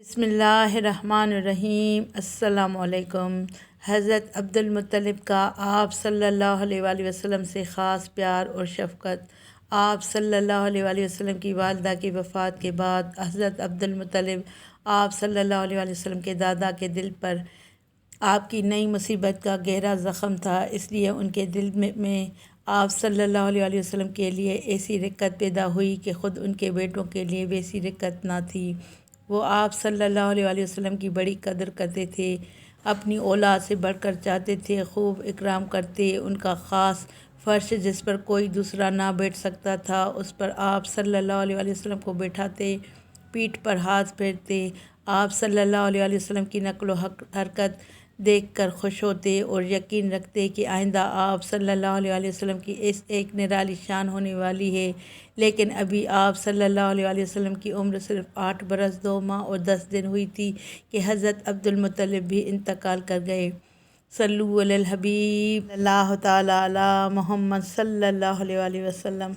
بسم اللہ الرحمن الرحیم۔ السلام علیکم۔ حضرت عبدالمطلب کا آپ صلی اللہ علیہ وآلہ وسلم سے خاص پیار اور شفقت۔ آپ صلی اللہ علیہ وآلہ وسلم کی والدہ کی وفات کے بعد حضرت عبدالمطلب آپ صلی اللہ علیہ وآلہ وسلم کے دادا کے دل پر آپ کی نئی مصیبت کا گہرا زخم تھا، اس لیے ان کے دل میں آپ صلی اللہ علیہ وآلہ وسلم کے لیے ایسی رقت پیدا ہوئی کہ خود ان کے بیٹوں کے لیے ویسی رقت نہ تھی۔ وہ آپ صلی اللہ علیہ وآلہ وسلم کی بڑی قدر کرتے تھے، اپنی اولاد سے بڑھ کر چاہتے تھے، خوب اکرام کرتے۔ ان کا خاص فرش جس پر کوئی دوسرا نہ بیٹھ سکتا تھا، اس پر آپ صلی اللہ علیہ وآلہ وسلم کو بٹھاتے، پیٹھ پر ہاتھ پھیرتے، آپ صلی اللہ علیہ وآلہ وسلم کی نقل و حرکت دیکھ کر خوش ہوتے اور یقین رکھتے کہ آئندہ آپ صلی اللہ علیہ وآلہ وسلم کی ایک نرالی شان ہونے والی ہے۔ لیکن ابھی آپ صلی اللہ علیہ وآلہ وسلم کی عمر صرف 8 برس 2 ماہ اور 10 دن ہوئی تھی کہ حضرت عبدالمطلب بھی انتقال کر گئے۔ صلو علی الحبیب اللہ تعالی علی محمد صلی اللہ علیہ وآلہ وسلم۔